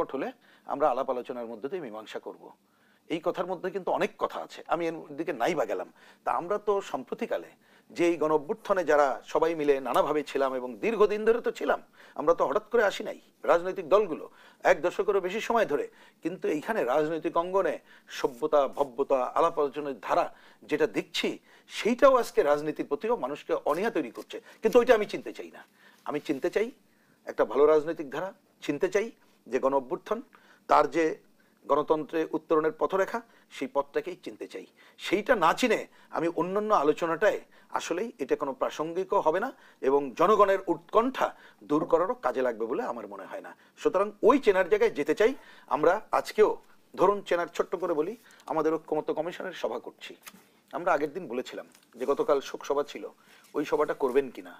সংকট হলে আমরা আলাপ আলোচনার মধ্যে দিয়ে মীমাংসা করব। এই কথার মধ্যে কিন্তু অনেক কথা আছে, আমি এর দিকে নাই বা গেলাম। তা আমরা তো সাম্প্রতিককালে যে এই গণ অভ্যুত্থানে যারা সবাই মিলে নানাভাবে ছিলাম এবং দীর্ঘদিন ধরে তো ছিলাম, আমরা তো হঠাৎ করে আসি নাই, রাজনৈতিক দলগুলো 1 দশকেরও বেশি সময় ধরে। কিন্তু এইখানে রাজনৈতিক অঙ্গনে সভ্যতা ভব্যতা আলাপ আলোচনার ধারা যেটা দেখছি, সেইটাও আজকে রাজনীতির প্রতিও মানুষকে অনীহা তৈরি করছে। কিন্তু ওইটা আমি চিনতে চাই না। আমি চিনতে চাই একটা ভালো রাজনৈতিক ধারা, চিনতে চাই যে গণ অভ্যুত্থান তার যে গণতন্ত্রে উত্তরণের পথরেখা, সেই পথটাকেই চিনতে চাই। সেইটা না চিনে আমি অন্যান্য আলোচনাটায় আসলেই এটা কোনো প্রাসঙ্গিকও হবে না এবং জনগণের উৎকণ্ঠা দূর করারও কাজে লাগবে বলে আমার মনে হয় না। সুতরাং ওই চেনার জায়গায় যেতে চাই আমরা। আজকেও ধরুন চেনার, ছোট্ট করে বলি, আমাদের ঐক্যমত্য কমিশনের সভা করছি। আমরা আগের দিন বলেছিলাম যে গতকাল শোক সভা ছিল, ওই সভাটা করবেন কিনা।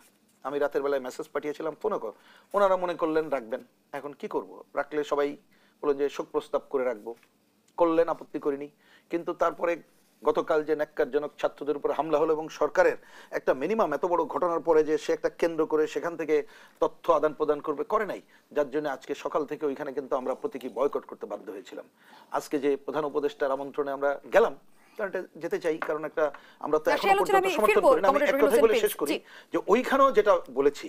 আমি রাতের বেলায় মেসেজ পাঠিয়েছিলাম, ফোনও কর, ওনারা মনে করলেন রাখবেন। এখন কি করব, রাখলে সবাই বললেন যে শোক প্রস্তাব করে রাখবো, করলেন, আপত্তি করিনি। কিন্তু তারপরে গতকাল যে ন্যাক্কারজনক ছাত্রদের উপর হামলা হলো এবং সরকারের একটা মিনিমাম এত বড় ঘটনার পরে যে সে একটা কেন্দ্র করে সেখান থেকে তথ্য আদান প্রদান করবে, করে নাই। যার জন্য আজকে সকাল থেকে ওইখানে কিন্তু আমরা প্রতীকী বয়কট করতে বাধ্য হয়েছিলাম। আজকে যে প্রধান উপদেষ্টার আমন্ত্রণে আমরা গেলাম, কারণ এটা যেতে চাই, কারণ একটা আমরা তো এখনো পর্যন্ত সমর্থন করি না। আমি এক কথাই বলে শেষ করি যে ওইখানেও যেটা বলেছি,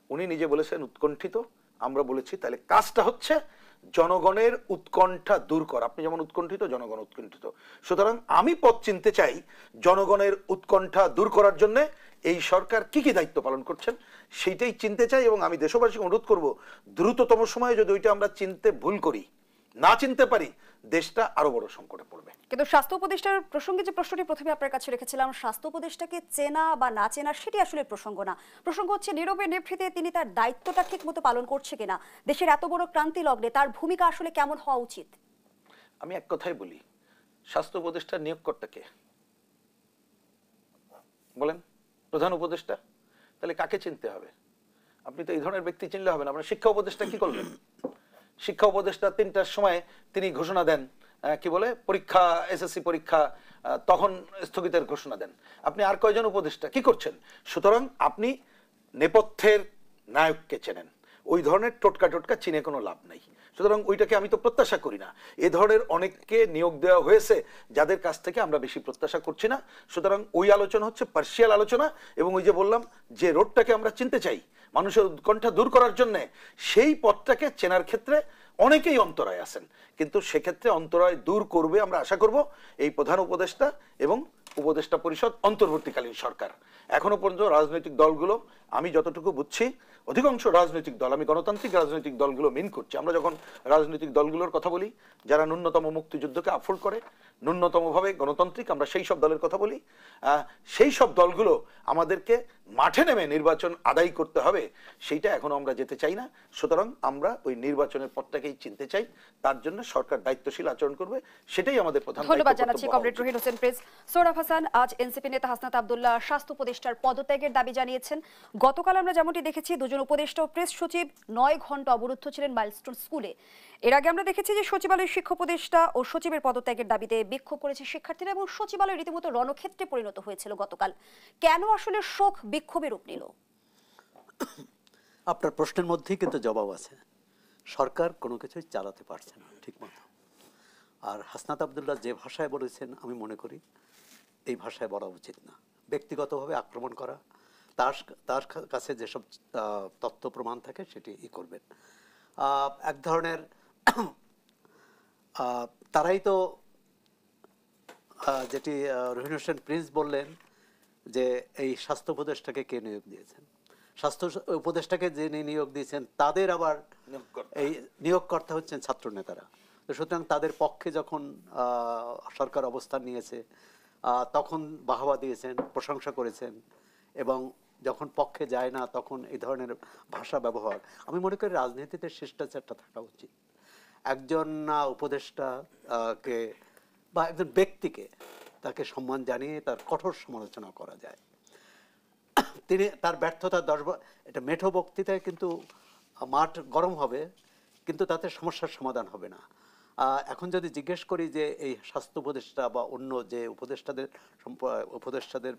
উনি নিজে বলেছেন উৎকণ্ঠিত, আমরা বলেছি তাহলে কাজটা হচ্ছে জনগণের উৎকণ্ঠা দূর করা। আপনি যেমন উৎকণ্ঠিত, জনগণ উৎকণ্ঠিত। সুতরাং আমি পথ চিনতে চাই জনগণের উৎকণ্ঠা দূর করার জন্য এই সরকার কি কি দায়িত্ব পালন করছেন সেইটাই চিনতে চাই। এবং আমি দেশবাসীকে অনুরোধ করব, দ্রুততম সময়ে যদি ওইটা আমরা চিনতে ভুল করি, না চিনতে পারি, দেশটা আরো বড় সংকটে পড়বে। কিন্তু স্বাস্থ্য উপদেষ্টার প্রসঙ্গে যে প্রশ্নটি প্রথমে আপনার কাছে রেখেছিলাম, স্বাস্থ্য উপদেষ্টাকে চেনা বা না চেনা সেটি আসলে প্রসঙ্গ না। প্রসঙ্গ হচ্ছে নীরবে নিভৃতে তিনি তার দায়িত্বটা ঠিক মতো পালন করছে কিনা, দেশের এত বড় ক্রান্তি লগ্নে তার ভূমিকা আসলে কেমন হওয়া উচিত। আমি এক কথাই বলি, স্বাস্থ্য উপদেষ্টা নিয়োগকর্তা কে বলেন? প্রধান উপদেষ্টা। তাহলে কাকে চিনতে হবে? আপনি তো এই ধরনের ব্যক্তি চিনলে হবে না। আপনার শিক্ষা উপদেষ্টা কি করলেন? শিক্ষা উপদেষ্টা 3টার সময় তিনি ঘোষণা দেন, কি বলে, পরীক্ষা, এসএসসি পরীক্ষা, তখন স্থগিতের ঘোষণা দেন। আপনি আর কয়জন উপদেষ্টা কি করছেন? সুতরাং আপনি নেপথ্যের নায়ককে চেনেন, ওই ধরনের টোটকা টোটকা চিনে কোনো লাভ নাই। সুতরাং ওইটাকে আমি তো প্রত্যাশা করি না। এ ধরনের অনেককে নিয়োগ দেওয়া হয়েছে যাদের কাছ থেকে আমরা বেশি প্রত্যাশা করছি না। সুতরাং ওই আলোচনা হচ্ছে পার্সিয়াল আলোচনা। এবং ওই যে বললাম যে রোডটাকে আমরা চিনতে চাই মানুষের উৎকণ্ঠা দূর করার জন্য, সেই পথটাকে চেনার ক্ষেত্রে অনেকেই অন্তরায় আছেন। কিন্তু সেক্ষেত্রে অন্তরায় দূর করবে আমরা আশা করব এই প্রধান উপদেষ্টা এবং উপদেষ্টা পরিষদ, অন্তর্বর্তীকালীন সরকার। এখনো পর্যন্ত রাজনৈতিক দলগুলো, আমি যতটুকু বুঝছি অধিকাংশ রাজনৈতিক দল, আমি গণতান্ত্রিক রাজনৈতিক দলগুলো মেন করছি, আমরা যখন রাজনৈতিক দলগুলোর কথা বলি যারা ন্যূনতম মুক্তিযুদ্ধকে আফোল্ড করে, ন্যূনতমভাবে গণতান্ত্রিক, আমরা সেই সব দলের কথা বলি। সেই সব দলগুলো আমাদেরকে মাঠে নেমে নির্বাচন আদায় করতে হবে, সেইটা এখনো আমরা যেতে চাই না। সুতরাং আমরা ওই নির্বাচনের পথটাকেই চিনতে চাই, তার জন্য সরকার দায়িত্বশীল আচরণ করবে, সেটাই আমাদের প্রধান। ধন্যবাদ জানাচ্ছি কমরেড রহিন হোসেন প্রেস। সোহরাব হাসান, আজ এনসিপি নেতা হাসনাত আব্দুল্লাহ স্বাস্থ্য উপদেষ্টার পদত্যাগের দাবি জানিয়েছেন। গতকাল আমরা যেমনটি দেখেছি দুজন উপদেষ্টা ও প্রেস সচিব 9 ঘন্টা অবরুদ্ধ ছিলেন মাইলস্টোন স্কুলে। এর আগে আমরা দেখেছি যে সচিবালয়ের শিক্ষা উপদেষ্টা ও সচিবের পদত্যাগের দাবিতে বিক্ষোভ করেছে শিক্ষার্থীরা এবং সচিবালয় রীতিমতো রণক্ষেত্রে পরিণত হয়েছিল গতকাল। কেন আসলে শোক বিক্ষোভের রূপ নিল? আপনার প্রশ্নের মধ্যেই কিন্তু জবাব আছে। সরকার কোনো কিছুই চালাতে পারছে না ঠিক মতো। আর হাসনাত আব্দুল্লাহ যে ভাষায় বলেছেন, আমি মনে করি এই ভাষায় বলা উচিত না। ব্যক্তিগতভাবে আক্রমণ করা, তার কাছে যেসব তথ্য প্রমাণ থাকে সেটি করবেন। এক ধরনের তারাই তো, যেটি রহিন হোসেন প্রিন্স বললেন যে এই স্বাস্থ্য উপদেষ্টাকে কে নিয়োগ দিয়েছেন, স্বাস্থ্য উপদেষ্টাকে যিনি নিয়োগ দিয়েছেন তাদের আবার এই নিয়োগকর্তা হচ্ছেন ছাত্র নেতারা। তো সুতরাং তাদের পক্ষে যখন সরকার অবস্থান নিয়েছে তখন বাহবা দিয়েছেন, প্রশংসা করেছেন, এবং যখন পক্ষে যায় না তখন এই ধরনের ভাষা ব্যবহার। আমি মনে করি রাজনীতিতে শিষ্টাচারটা থাকা উচিত। একজন উপদেষ্টাকে বা একজন ব্যক্তিকে তাকে সম্মান জানিয়ে তার কঠোর সমালোচনা করা যায়। তিনি তার ব্যর্থতা এটা মেঠো বক্তৃতায় কিন্তু মাঠ গরম হবে, কিন্তু তাতে সমস্যার সমাধান হবে না। এখন যদি জিজ্ঞেস করি যে এই স্বাস্থ্য উপদেষ্টা বা অন্য যে উপদেষ্টাদের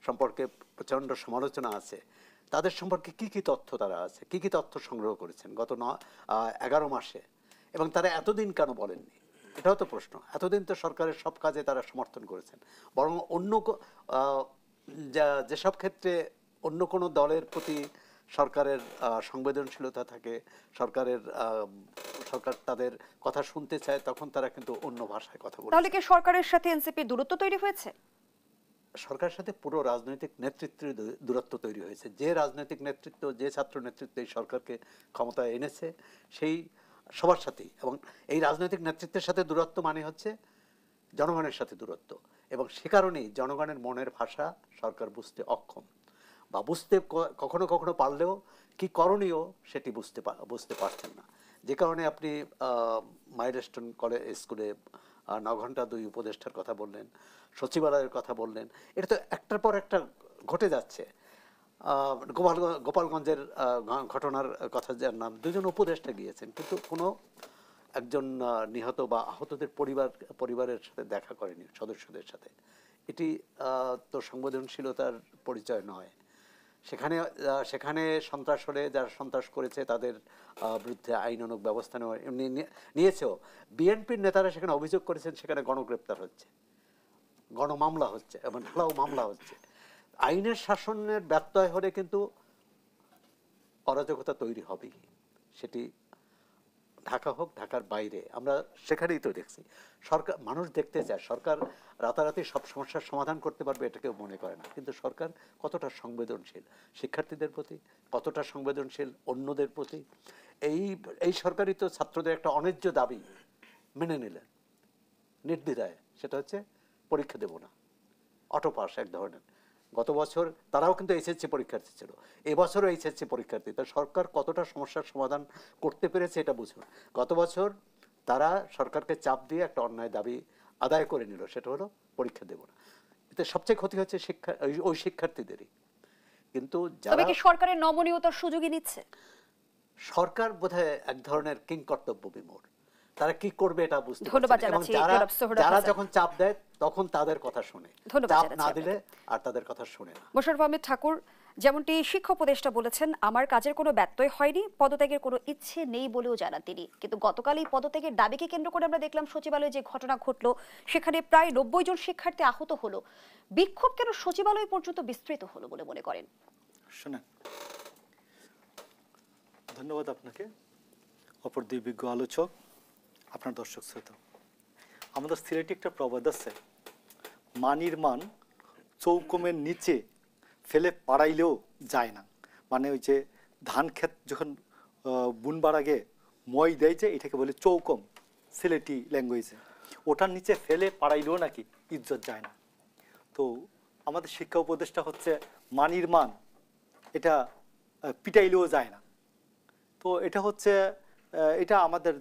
সম্পর্কে প্রচণ্ড সমালোচনা আছে, তাদের সম্পর্কে কি কি তথ্য তারা আছে, কি কি তথ্য সংগ্রহ করেছেন গত 11 মাসে, এবং তারা এতদিন কেন বলেননি, এটাও তো প্রশ্ন। এতদিন তো সরকারের সব কাজে তারা সমর্থন করেছেন, বরং অন্য যেসব ক্ষেত্রে অন্য কোনো দলের প্রতি সরকারের সংবেদনশীলতা থাকে, সরকার তাদের কথা শুনতে চায়, তখন তারা কিন্তু অন্য ভাষায় কথা বলে। তাহলে কি সরকারের সাথে এনসিপির দূরত্ব তৈরি হয়েছে? সরকারের সাথে পুরো রাজনৈতিক নেতৃত্বের দূরত্ব তৈরি হয়েছে। যে রাজনৈতিক নেতৃত্ব, যে ছাত্র নেতৃত্ব এই সরকারকে ক্ষমতায় এনেছে, সেই সবার সাথেই, এবং এই রাজনৈতিক নেতৃত্বের সাথে দূরত্ব মানে হচ্ছে জনগণের সাথে দূরত্ব, এবং সে কারণেই জনগণের মনের ভাষা সরকার বুঝতে অক্ষম, বা বুঝতে কখনো কখনো পারলেও কি করণীয় সেটি বুঝতে পারছেন না। যে কারণে আপনি মাইলস্টোন স্কুলে 9 ঘন্টা 2 উপদেষ্টার কথা বললেন, সচিবালয়ের কথা বললেন, এটা তো একটার পর একটা ঘটে যাচ্ছে। গোপালগঞ্জের ঘটনার কথা জানলাম, 2জন উপদেষ্টা গিয়েছেন, কিন্তু কোনো একজন নিহত বা আহতদের পরিবারের সাথে দেখা করেনি, সদস্যদের সাথে। এটি তো সংবেদনশীলতার পরিচয় নয়। সেখানে সন্ত্রাস হলে যারা সন্ত্রাস করেছে তাদের বিরুদ্ধে আইনানুগ ব্যবস্থা নিয়েছেও। বিএনপির নেতারা সেখানে অভিযোগ করেছেন, সেখানে গণগ্রেপ্তার হচ্ছে, গণমামলা হচ্ছে, এবং ঢালাও মামলা হচ্ছে। আইনের শাসনের ব্যত্যয় হলে কিন্তু অরাজকতা তৈরি হবেই, সেটি ঢাকা হোক, ঢাকার বাইরে, আমরা সেখানেই তো দেখছি। সরকার, মানুষ দেখতে চায় সরকার রাতারাতি সব সমস্যার সমাধান করতে পারবে, এটা কেউ মনে করে না। কিন্তু সরকার কতটা সংবেদনশীল শিক্ষার্থীদের প্রতি, কতটা সংবেদনশীল অন্যদের প্রতি। এই সরকারই তো ছাত্রদের একটা অন্যায্য দাবি মেনে নিলেন নির্দ্বিধায়, সেটা হচ্ছে পরীক্ষা দেব না, অটো পাস এক ধরনের। গত বছর তারাও কিন্তু এইচএসসি পরীক্ষার্থী ছিল, এবছরও এইচএসসি পরীক্ষার্থী। তা সরকার কতটা সমস্যার সমাধান করতে পেরেছে এটা বুঝুন। গত বছর তারা সরকারকে চাপ দিয়ে একটা অন্যায় দাবি আদায় করে নিল, সেটা হলো পরীক্ষা দেব না। এতে সবচেয়ে ক্ষতি হচ্ছে ওই শিক্ষার্থীদেরই। কিন্তু তবে কি সরকারের নমনীয়তার সুযোগই নিচ্ছে সরকার? বোধহয় এক ধরনের কিংকর্তব্য বিমূঢ়, তারা কি করবে এটা বুঝতে পারছে না, এবং যারা যখন চাপ দেয় তখন তাদের কথা শুনে, চাপ না দিলে আর তাদের কথা শুনে না। মোশাররফ আহমেদ ঠাকুর, যেমনটি শিক্ষা উপদেষ্টা বলেছেন, আমার কাজের কোনো ব্যত্যয় হয়নি, পদত্যাগের কোনো ইচ্ছে নেই বলেও জানান তিনি। কিন্তু গতকাল এই পদত্যাগের দাবিকে কেন্দ্র করে আমরা দেখলাম সচিবালয়ে যে ঘটনা ঘটলো, সেখানে প্রায় 90 জন শিক্ষার্থী আহত হলো। বিক্ষোভ কেন সচিবালয় পর্যন্ত বিস্তৃত হলো বলে মনে করেন? শোনেন, ধন্যবাদ আপনাকে, অপর দুই বিজ্ঞ আলোচক, আপনার দর্শক শ্রোতা। আমাদের সিলেটে একটা প্রবাদ আছে, মানির মান চৌকমের নিচে ফেলে পাড়াইলেও যায় না। মানে ওই যে ধান ক্ষেত যখন বুনবার আগে মই দেয়, যে এটাকে বলে চৌকম সিলেটি ল্যাঙ্গুয়েজে, ওটার নিচে ফেলে পাড়াইলেও নাকি ইজ্জত যায় না। তো আমাদের শিক্ষা উপদেষ্টা হচ্ছে মানির মান, এটা পিটাইলেও যায় না। তো এটা হচ্ছে এটা আমাদের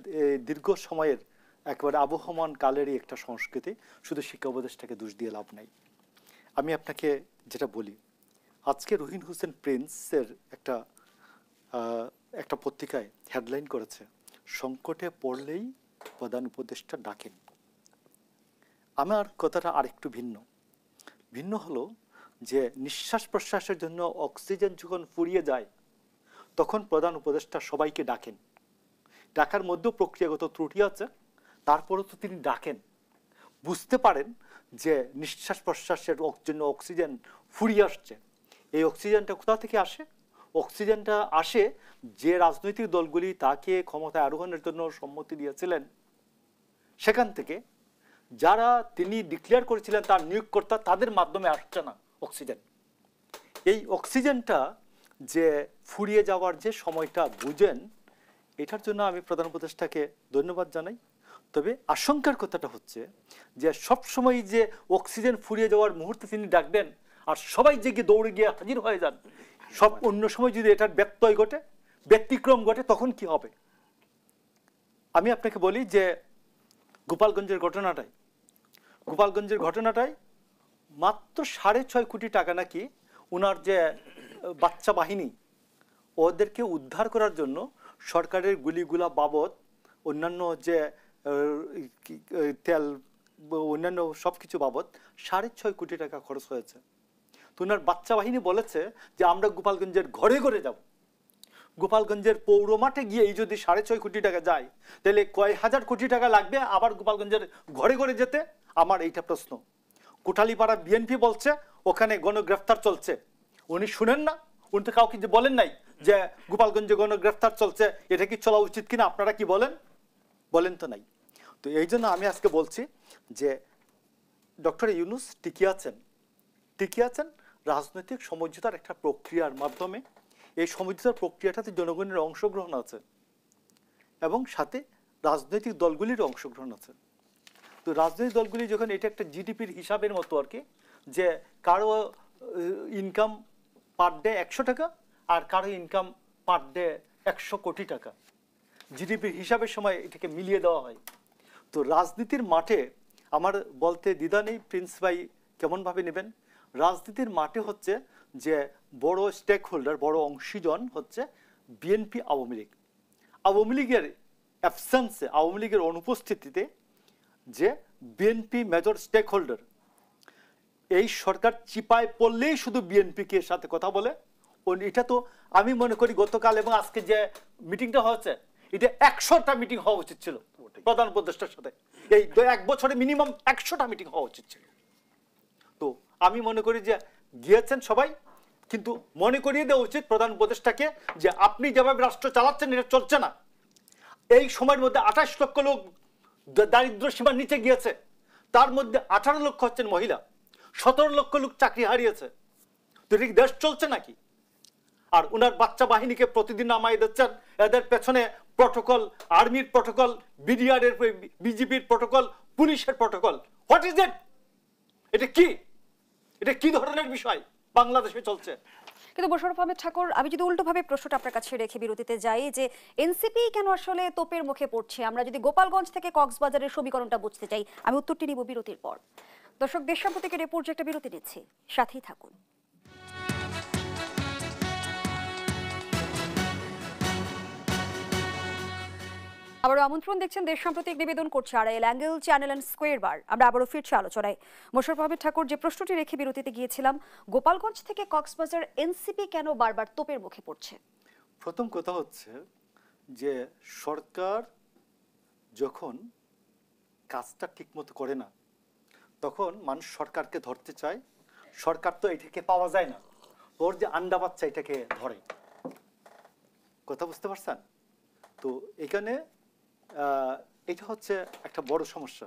দীর্ঘ সময়ের একেবারে আবহমান কালেরই একটা সংস্কৃতি, শুধু শিক্ষা উপদেষ্টাকে দোষ দিয়ে লাভ নাই। আমি আপনাকে যেটা বলি, আজকে রহিন হোসেন প্রিন্সের একটা পত্রিকায় হেডলাইন করেছে, সংকটে পড়লেই প্রধান উপদেষ্টা ডাকেন। আমার কথাটা আরেকটু ভিন্ন হলো যে নিঃশ্বাস প্রশ্বাসের জন্য অক্সিজেন যখন ফুরিয়ে যায় তখন প্রধান উপদেষ্টা সবাইকে ডাকেন। ডাকার মধ্যেও প্রক্রিয়াগত ত্রুটি আছে, তারপরেও তো তিনি ডাকেন। বুঝতে পারেন যে নিঃশ্বাস প্রশ্বাসের জন্য অক্সিজেন ফুরিয়ে আসছে। এই অক্সিজেনটা কোথা থেকে আসে? অক্সিজেনটা আসে যে রাজনৈতিক দলগুলি তাকে ক্ষমতায় আরোহণের জন্য সম্মতি দিয়েছিলেন সেখান থেকে। যারা তিনি ডিক্লেয়ার করেছিলেন তার নিয়োগকর্তা, তাদের মাধ্যমে আসছে না অক্সিজেন। এই অক্সিজেনটা যে ফুরিয়ে যাওয়ার যে সময়টা বুঝেন, এটার জন্য আমি প্রধান উপদেষ্টাকে ধন্যবাদ জানাই। তবে আশঙ্কার কথাটা হচ্ছে যে সবসময় যে অক্সিজেন ফুরিয়ে যাওয়ার মুহূর্তে তিনি ডাকবেন আর সবাই জেগে দৌড়ে গিয়ে হাজির হয়ে যান, সব অন্য সময় যদি এটার ব্যত্যয় ঘটে, ব্যতিক্রম ঘটে, তখন কি হবে? আমি আপনাকে বলি যে গোপালগঞ্জের ঘটনাটাই মাত্র 6.5 কোটি টাকা নাকি ওনার যে বাচ্চা বাহিনী, ওদেরকে উদ্ধার করার জন্য সরকারের গুলিগুলা বাবদ, অন্যান্য যে তেল, অন্যান্য সবকিছু বাবদ 6.5 কোটি টাকা খরচ হয়েছে। তো ওনার বাচ্চা বাহিনী বলেছে যে আমরা গোপালগঞ্জের ঘরে ঘরে যাব, গোপালগঞ্জের পৌর মাঠে গিয়ে এই যদি 6.5 কোটি টাকা যায় তাহলে কয় হাজার কোটি টাকা লাগবে আবার গোপালগঞ্জের ঘরে ঘরে যেতে? আমার এইটা প্রশ্ন। কোটালীপাড়া বিএনপি বলছে ওখানে গণগ্রেফতার চলছে, উনি শুনেন না? উনি তো কাউকে যে বলেন নাই যে গোপালগঞ্জে গণগ্রেফতার চলছে, এটা কি চলা উচিত কিনা? আপনারা কি বলেন? বলেন তো নাই। তো এই জন্য আমি আজকে বলছি যে ডক্টর ইউনূস টিকে আছেন রাজনৈতিক সমঝোতার একটা প্রক্রিয়ার মাধ্যমে। এই সমঝোতার প্রক্রিয়াটাতে জনগণের অংশগ্রহণ আছে এবং সাথে রাজনৈতিক দলগুলির অংশগ্রহণ আছে। তো রাজনৈতিক দলগুলি যখন এটা একটা জিডিপির হিসাবের মতো আর কি, যে কারো ইনকাম পার ডে 100 টাকা আর কারো ইনকাম পার ডে 100 কোটি টাকা, জিডিপির হিসাবের সময় এটাকে মিলিয়ে দেওয়া হয়। তো রাজনীতির মাঠে আমার বলতে দ্বিধা নেই, প্রিন্স ভাই কেমনভাবে নেবেন। রাজনীতির মাঠে হচ্ছে যে বড় স্টেক হোল্ডার, বড় অংশীজন হচ্ছে বিএনপি, আওয়ামী লীগ। আওয়ামী লীগের অ্যাবসেন্সে, আওয়ামী লীগের অনুপস্থিতিতে যে বিএনপি মেজর স্টেক হোল্ডার, এই সরকার চিপায় পড়লেই শুধু বিএনপিকে সাথে কথা বলে। এটা তো আমি মনে করি গতকাল এবং আজকে যে মিটিংটা হয়েছে এটা 100টা মিটিং হওয়া উচিত ছিল প্রধান উপদেষ্টার সাথে। এই 1 বছরে মিনিমাম 100টা মিটিং হওয়া উচিত ছিল। তো আমি মনে করি যে গিয়েছেন সবাই, কিন্তু মনে করিয়ে দেওয়া উচিত প্রধান উপদেষ্টাকে যে আপনি যেভাবে রাষ্ট্র চালাচ্ছেন এটা চলছে না। এই সময়ের মধ্যে 28 লক্ষ লোক দারিদ্র সীমার নিচে গিয়েছে, তার মধ্যে 18 লক্ষ হচ্ছেন মহিলা, 17 লক্ষ লোক চাকরি হারিয়েছে। তো এটা কি দেশ চলছে নাকি? আর ওনার বাচ্চা বাহিনীকে প্রতিদিন নামাই দিচ্ছেন, এদের পেছনে প্রটোকল, আর্মির প্রটোকল, বিডিআর এর, বিজেপির প্রটোকল, পুলিশের প্রটোকল। What is it? এটা কি ধরনের বিষয় বাংলাদেশে চলছে? কিন্তু মোশাররফ আহমেদ ঠাকুর, আমি যদি উল্টোভাবে প্রশ্নটা আপনার কাছে রেখে বিরতিতে যাই, যে এনসিপি কেন আসলে তোপের মুখে পড়ছে, আমরা যদি গোপালগঞ্জ থেকে কক্সবাজারের সমীকরণটা বুঝতে চাই, আমি উত্তরটি নিব বিরতির পর। দর্শক, দেশ সম্প্রতিকে রিপোর্ট একটা বিরতি নিচ্ছি, সাথেই থাকুন। আবারও আমন্ত্রণ, দেখছেন দেশ সাম্প্রতিক, নিবেদন করছে Arail angle channel and square বার। আমরা আবারও ফিরছি আলোচনায়। মোশাররফ আহমেদ ঠাকুর, যে প্রশ্নটি রেখে বিরতিতে গিয়েছিলাম, গোপালগঞ্জ থেকে কক্সবাজার এনসিপি কেন বারবার তোপের মুখে পড়ছে? প্রথম কথা হচ্ছে যে সরকার যখন কাজটা ঠিকমতো করে না তখন মানুষ সরকারকে ধরতে চায়। সরকার তো এটাকে পাওয়া যায় না, ওর যে আন্ডা বাচ্চা এটাকে ধরে। কথা বুঝতে পারছেন? তো এখানে এটা হচ্ছে একটা বড় সমস্যা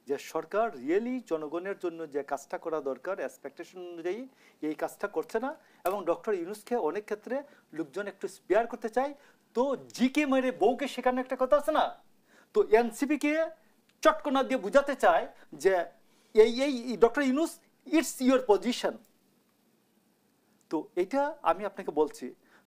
যে সরকার রিয়েলি জনগণের জন্য যে কাজটা করা দরকার এক্সপেকটেশন অনুযায়ী এই কাজটা করছে না। এবং ডক্টর ইউনূসকে অনেক ক্ষেত্রে লোকজন একটু স্পেয়ার করতে চায়। তো জিকে মেরে বউকে শেখানো একটা কথা আছে না, তো এনসিপিকে চটকনা দিয়ে বুঝাতে চায় যে এই doctor Yunus, it's your position. তো এটা আমি আপনাকে বলছি